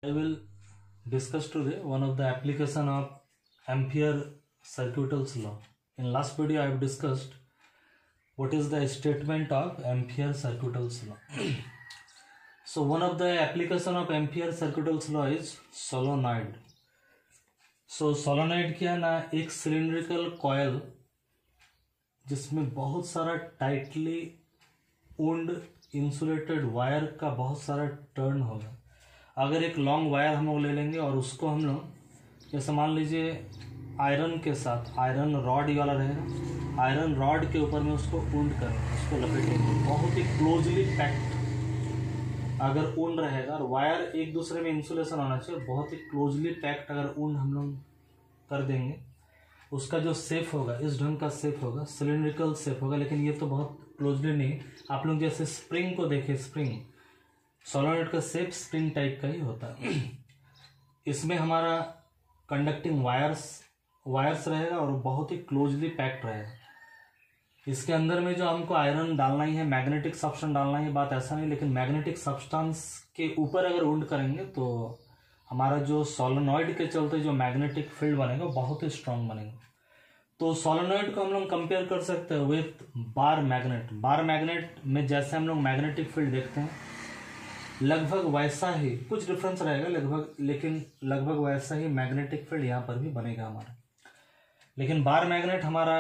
I will discuss today one of the application of Ampere Circuital's law. In last video I have discussed what is the statement of Ampere Circuital's law. So one of the application of Ampere Circuital's law is solenoid. So solenoid क्या ना एक cylindrical coil जिसमें बहुत सारा tightly wound insulated wire का बहुत सारा turn होगा. अगर एक लॉन्ग वायर हम लोग ले लेंगे और उसको हम लोग जैसे मान लीजिए आयरन के साथ आयरन रॉड वाला रहेगा, आयरन रॉड के ऊपर में उसको ऊंड करेंगे, उसको लपेटेंगे, बहुत ही क्लोजली पैक्ड अगर ऊंड रहेगा और वायर एक दूसरे में इंसुलेशन होना चाहिए, बहुत ही क्लोजली पैक्ड अगर ऊंड हम लोग कर देंगे, उसका जो शेप होगा इस ढंग का शेप होगा, सिलिंड्रिकल शेप होगा. लेकिन ये तो बहुत क्लोजली नहीं. आप लोग जैसे स्प्रिंग को देखें, स्प्रिंग सोलोनॉइड का शेप स्प्रिंग टाइप का ही होता है. इसमें हमारा कंडक्टिंग वायर्स रहेगा और बहुत ही क्लोजली पैक्ड रहेगा. इसके अंदर में जो हमको आयरन डालना ही है, मैग्नेटिक सब्सटेंस डालना ही, बात ऐसा नहीं. लेकिन मैग्नेटिक सब्सटेंस के ऊपर अगर वुंड करेंगे तो हमारा जो सोलोनॉइड के चलते जो मैग्नेटिक फील्ड बनेगा बहुत ही स्ट्रांग बनेगा. तो सोलोनॉइड को हम लोग कंपेयर कर सकते हैं with bar magnet. Bar magnet में जैसे हम लोग मैग्नेटिक फील्ड देखते हैं लगभग वैसा ही, कुछ डिफरेंस रहेगा लगभग, लेकिन लगभग वैसा ही मैग्नेटिक फील्ड यहाँ पर भी बनेगा हमारा. लेकिन बार मैग्नेट हमारा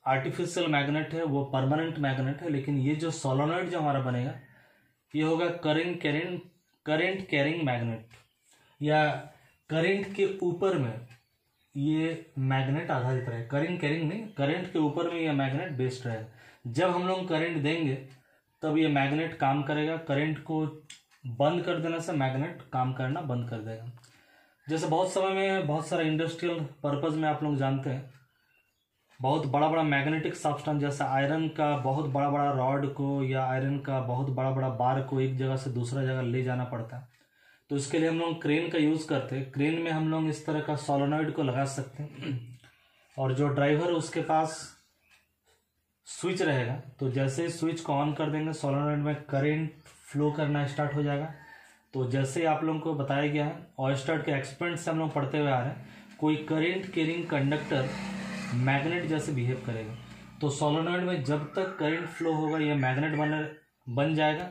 आर्टिफिशियल मैग्नेट है, वो परमानेंट मैग्नेट है. लेकिन ये जो सोलोनॉइड जो हमारा बनेगा ये होगा करंट कैरिंग मैग्नेट, या करंट के ऊपर में ये मैग्नेट आधारित रहेगा. करंट कैरिंग नहीं, करंट के ऊपर में ये मैग्नेट बेस्ड रहेगा. जब हम लोग करंट देंगे तब ये मैग्नेट काम करेगा. करंट को बंद कर देने से मैग्नेट काम करना बंद कर देगा. जैसे बहुत समय में बहुत सारा इंडस्ट्रियल पर्पस में आप लोग जानते हैं बहुत बड़ा बड़ा मैग्नेटिक सब्सटेंस, जैसे आयरन का बहुत बड़ा बड़ा रॉड को या आयरन का बहुत बड़ा बड़ा बार को एक जगह से दूसरा जगह ले जाना पड़ता है. तो इसके लिए हम लोग क्रेन का यूज़ करते हैं. क्रेन में हम लोग इस तरह का सोलोनॉइड को लगा सकते हैं और जो ड्राइवर उसके पास स्विच रहेगा, तो जैसे ही स्विच को ऑन कर देंगे सोलोनॉइड में करंट फ्लो करना स्टार्ट हो जाएगा. तो जैसे आप लोगों को बताया गया है ऑयस्टार्ड के एक्सपेरिमेंट से हम लोग पढ़ते हुए आ रहे हैं, कोई करंट कैरिंग कंडक्टर मैग्नेट जैसे बिहेव करेगा. तो सोलोनॉइड में जब तक करंट फ्लो होगा ये मैग्नेट बन जाएगा.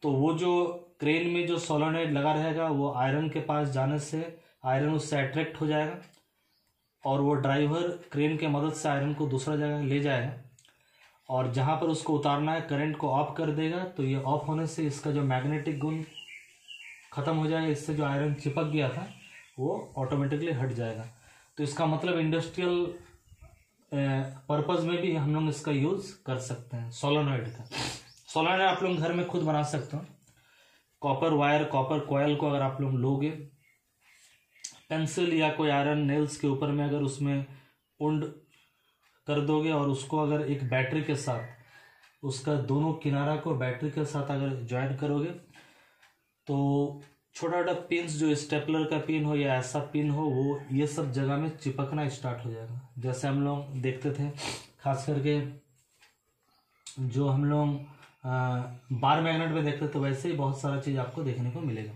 तो वो जो क्रेन में जो सोलोनॉइड लगा रहेगा वो आयरन के पास जाने से आयरन उससे अट्रैक्ट हो जाएगा और वो ड्राइवर क्रेन के मदद से आयरन को दूसरा जगह ले जाएगा और जहाँ पर उसको उतारना है करंट को ऑफ कर देगा. तो ये ऑफ होने से इसका जो मैग्नेटिक गुण खत्म हो जाएगा, इससे जो आयरन चिपक गया था वो ऑटोमेटिकली हट जाएगा. तो इसका मतलब इंडस्ट्रियल पर्पस में भी हम लोग इसका यूज़ कर सकते हैं सोलोनॉइड का. सोलोनॉइड आप लोग घर में खुद बना सकते हो. कॉपर वायर, कॉपर कॉयल को अगर आप लोग लोगे, पेंसिल या कोई आयरन नेल्स के ऊपर में अगर उसमें उंड कर दोगे और उसको अगर एक बैटरी के साथ उसका दोनों किनारा को बैटरी के साथ अगर ज्वाइन करोगे तो छोटा छोटा पिन्स जो स्टेपलर का पिन हो या ऐसा पिन हो वो ये सब जगह में चिपकना स्टार्ट हो जाएगा. जैसे हम लोग देखते थे खास करके जो हम लोग बार मैग्नेट में देखते तो वैसे ही बहुत सारा चीज़ आपको देखने को मिलेगा.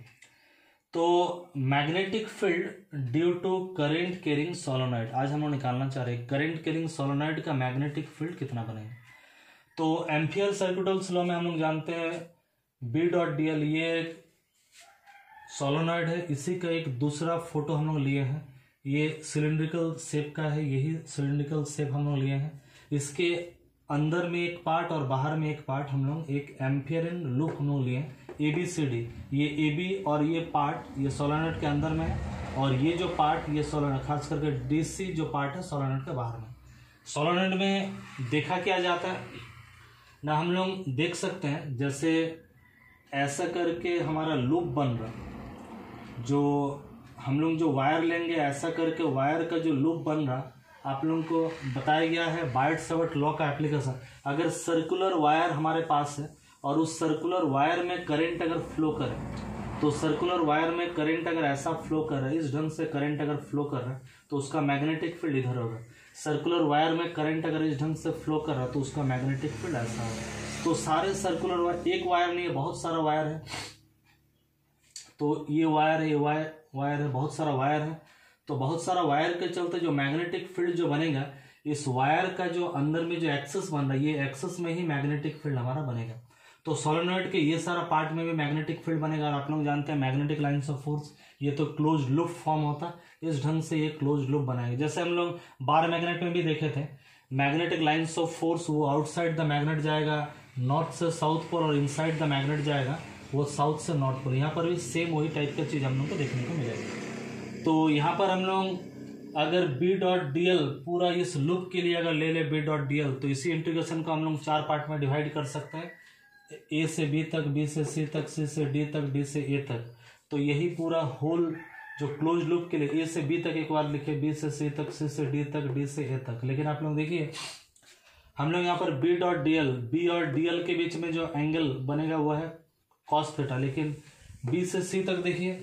तो magnetic field due to current carrying solenoid आज हम लोग निकालना चाह रहे हैं. करंट कैरिंग सोलोनॉइड का मैग्नेटिक फील्ड कितना बनेगा. तो एम्पियर सर्किटल्स लॉ में हम लोग जानते हैं B.dl ये सोलोनॉइड है. इसी का एक दूसरा फोटो हम लोग लिए हैं. ये सिलिंड्रिकल शेप का है, यही सिलिंड्रिकल शेप हम लोग लिए हैं. इसके अंदर में एक पार्ट और बाहर में एक पार्ट हम लोग एक एम्पियरन लूप हम लोग लिए हैं ABCD. ये AB और ये पार्ट ये सोलोनॉइड के अंदर में है और ये जो पार्ट ये सोलोनॉइड, खास करके DC जो पार्ट है सोलोनॉइड के बाहर में. सोलोनॉइड में देखा क्या जाता है ना, हम लोग देख सकते हैं जैसे ऐसा करके हमारा लूप बन रहा, जो हम लोग जो वायर लेंगे ऐसा करके वायर का जो लूप बन रहा आप लोगों को बताया गया है बायट-सवर्ट लॉ का एप्लीकेशन. अगर सर्कुलर वायर हमारे पास है और उस सर्कुलर वायर में करंट अगर फ्लो करे, तो सर्कुलर वायर में करंट अगर ऐसा फ्लो कर रहा है, इस ढंग से करंट अगर फ्लो कर रहा है तो उसका मैग्नेटिक फील्ड इधर होगा. सर्कुलर वायर में करंट अगर इस ढंग से फ्लो कर रहा है तो उसका मैग्नेटिक फील्ड ऐसा होगा. तो सारे सर्कुलर वायर, एक वायर नहीं है, बहुत सारा वायर है. तो ये वायर है, ये वायर है, बहुत सारा वायर है। तो बहुत सारा वायर के चलते जो मैग्नेटिक फील्ड जो बनेगा, इस वायर का जो अंदर में जो एक्सेस बन रहा है, ये एक्सेस में ही मैग्नेटिक फील्ड हमारा बनेगा। तो सोलेनॉइड के ये सारा पार्ट में भी मैग्नेटिक फील्ड बनेगा। और आप लोग जानते हैं मैग्नेटिक लाइन्स ऑफ फोर्स, ये तो क्लोज लूप फॉर्म होता है, इस ढंग से ये क्लोज लूप बनाएगा। जैसे हम लोग बार मैग्नेट में भी देखे थे, मैग्नेटिक लाइन्स ऑफ फोर्स वो आउटसाइड द मैग्नेट जाएगा नॉर्थ से साउथ पोल, और इनसाइड द मैग्नेट जाएगा वो साउथ से नॉर्थ पोल। यहाँ पर भी सेम वही टाइप का चीज़ हम लोग को देखने को मिलेगा। तो यहाँ पर हम लोग अगर बी डॉट डी एल पूरा इस लूप के लिए अगर ले बी डॉट डी एल, तो इसी इंटीग्रेशन को हम लोग 4 पार्ट में डिवाइड कर सकते हैं, ए से बी तक, बी से सी तक, सी से डी तक, डी से ए तक। तो यही पूरा होल जो क्लोज लूप के लिए ए से बी तक एक बार लिखे, बी से सी तक, सी से डी तक, डी से ए तक। लेकिन आप लोग देखिए हम लोग यहाँ पर B dot D L, B और डी एल के बीच में जो एंगल बनेगा वो है कॉस थीटा। लेकिन बी से सी तक देखिए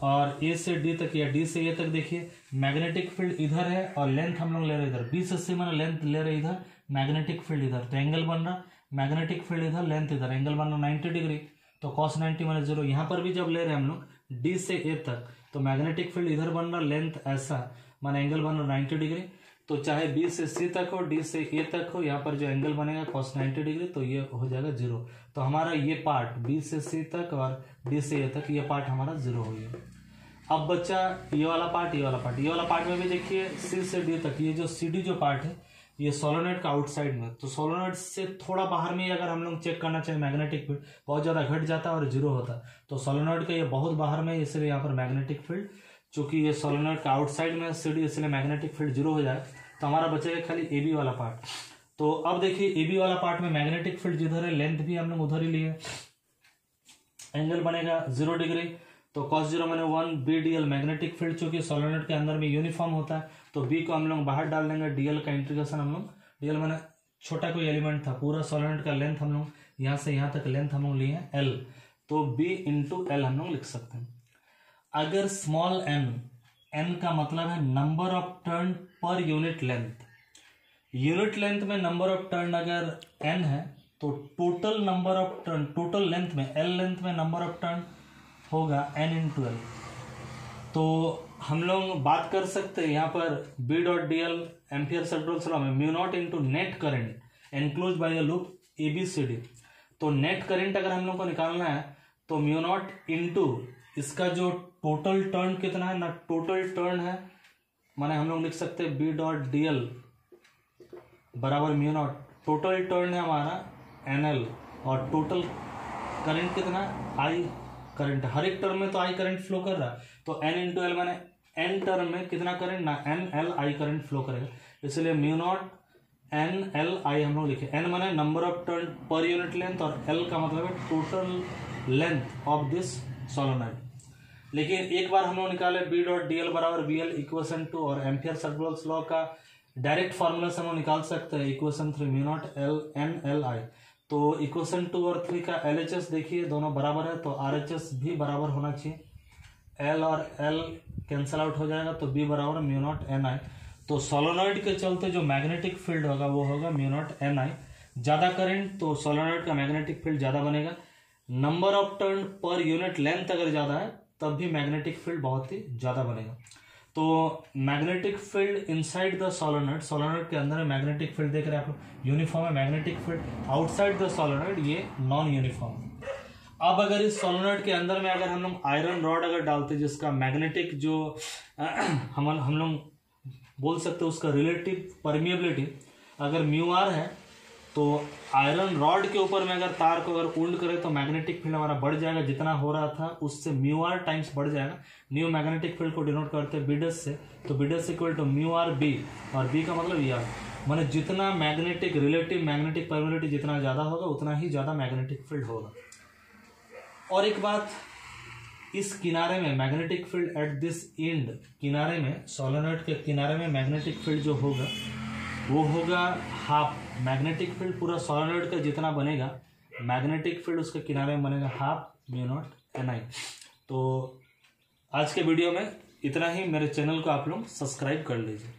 और ए से डी तक या डी से ए तक देखिए, मैग्नेटिक फील्ड इधर है और लेंथ हम लोग ले रहे इधर। बी से सी मैंने लेंथ ले रहे इधर, मैग्नेटिक फील्ड इधर, तो एंगल बन रहा मैग्नेटिक फील्ड इधर, लेंथ इधर, एंगल बन रहा 90 डिग्री। तो कॉस 90 माइनस 0। यहाँ पर भी जब ले रहे हैं हम लोग डी से ए तक, तो मैग्नेटिक फील्ड इधर बन रहा, लेंथ ऐसा माने एंगल बन रहा 90 डिग्री। तो चाहे बी से सी तक हो, डी से ए तक हो, यहाँ पर जो एंगल बनेगा कॉस 90 डिग्री, तो ये हो जाएगा 0। तो हमारा ये पार्ट बी से सी तक और डी से ए तक ये पार्ट हमारा 0 हो गया। अब बच्चा ये वाला पार्ट, ये वाला पार्ट, ये वाला पार्ट में भी देखिए सी से डी तक, ये जो सी डी जो पार्ट है ये सोलेनॉइड का आउटसाइड में। तो सोलेनॉइड से थोड़ा बाहर में अगर हम लोग चेक करना चाहिए मैग्नेटिक फील्ड, बहुत ज़्यादा घट जाता है और 0 होता है। तो सोलेनॉइड का ये बहुत बाहर में, इसलिए यहाँ पर मैग्नेटिक फील्ड, चूंकि ये सोलेनॉइड का आउटसाइड में सी डी, इसलिए मैग्नेटिक फील्ड 0 हो जाए। तो हमारा बचेगा खाली ए बी वाला पार्ट। तो अब देखिए ए बी वाला पार्ट में मैग्नेटिक फील्ड जिधर है, लेंथ भी हम लोग उधर ही लिए, एंगल बनेगा 0 डिग्री। तो cos 0 माने 1 B D L, magnetic field चूंकि सोलेनॉइड के अंदर में यूनिफॉर्म होता है, तो बी को हम लोग बाहर डाल देंगे, डीएल का इंटीग्रेशन हम लोग, डीएल माने छोटा कोई एलिमेंट था, पूरा सोलेनॉइड का लेंथ हम लोग यहाँ से यहाँ तक लेंथ हम लोग लिए हैं एल, तो बी इंटू एल हम लोग लिख सकते हैं। अगर स्मॉल एन, एन का मतलब है number of turn per unit length, unit length में नंबर ऑफ टर्न अगर एन है, तो total number of turn, total length में, एल लेंथ में नंबर ऑफ टर्न होगा एन इंटू एल। तो हम लोग बात कर सकते हैं यहाँ पर B dot D L Ampere circular law में mu naught into net current enclose by the loop A B C D. तो नेट करेंट अगर हम लोग को निकालना है तो म्यू नॉट इंटू इसका जो टोटल टर्न कितना है ना, टोटल टर्न है माने हम लोग लिख सकते हैं बी डॉट डी एल बराबर म्यू नॉट, टोटल टर्न है हमारा एन एल, और टोटल करंट कितना आई करंट, हर एक टर्म में तो आई करंट फ्लो कर रहा है, तो एन इंटू एल माने एन टर्म में कितना करंट ना, N L I current flow करेगा, इसलिए mu naught N L I हम लोग लिखे। एन माने number of turn per unit length और एल का मतलब है total length of this solenoid. लेकिन एक बार हम लोग निकाले बी डॉट डी एल बराबर बी एल इक्वेशन 2, और एम्पियर सर्कुलर लॉ का डायरेक्ट फार्मूला से हम लोग निकाल सकते हैं equation 3 mu naught L N L I. तो इक्वेशन 2 और 3 का LHS देखिए दोनों बराबर है, तो RHS भी बराबर होना चाहिए, L और L कैंसल आउट हो जाएगा, तो B बराबर म्यू नॉट एन आई। तो सोलेनॉइड के चलते जो मैग्नेटिक फील्ड होगा वो होगा म्यू नॉट एन आई। ज़्यादा करंट तो सोलेनॉइड का मैग्नेटिक फील्ड ज़्यादा बनेगा, number of turn per unit length अगर ज़्यादा है तब भी मैग्नेटिक फील्ड बहुत ही ज़्यादा बनेगा। तो magnetic field inside the solenoid, solenoid के अंदर मैग्नेटिक फील्ड देख रहे हैं आप लोग, यूनिफॉर्म है magnetic field, outside the solenoid ये नॉन यूनिफॉर्म। अब अगर इस सोलेनॉइड के अंदर में अगर हम लोग आयरन रॉड अगर डालते जिसका मैग्नेटिक जो हम लोग बोल सकते हैं उसका रिलेटिव परमिएबिलिटी अगर म्यू आर है, तो आयरन रॉड के ऊपर में अगर तार को अगर उल्ड करें तो मैग्नेटिक फील्ड हमारा बढ़ जाएगा, जितना हो रहा था उससे म्यू आर टाइम्स बढ़ जाएगा। न्यू मैग्नेटिक फील्ड को डिनोट करते हैं बीडस से, तो B dash equal to mu R B, और बी का मतलब ई आर, माने जितना मैग्नेटिक रिलेटिव मैग्नेटिक परमिएबिलिटी जितना ज़्यादा होगा उतना ही ज़्यादा मैग्नेटिक फील्ड होगा। और एक बात, इस किनारे में magnetic field at this and, किनारे में सोलेनॉइड के किनारे में मैग्नेटिक फील्ड जो होगा वो होगा हाफ, मैग्नेटिक फील्ड पूरा सोलेनॉइड का जितना बनेगा मैग्नेटिक फील्ड उसके किनारे में बनेगा हाफ म्यू नॉट एन आई। तो आज के वीडियो में इतना ही, मेरे चैनल को आप लोग सब्सक्राइब कर लीजिए।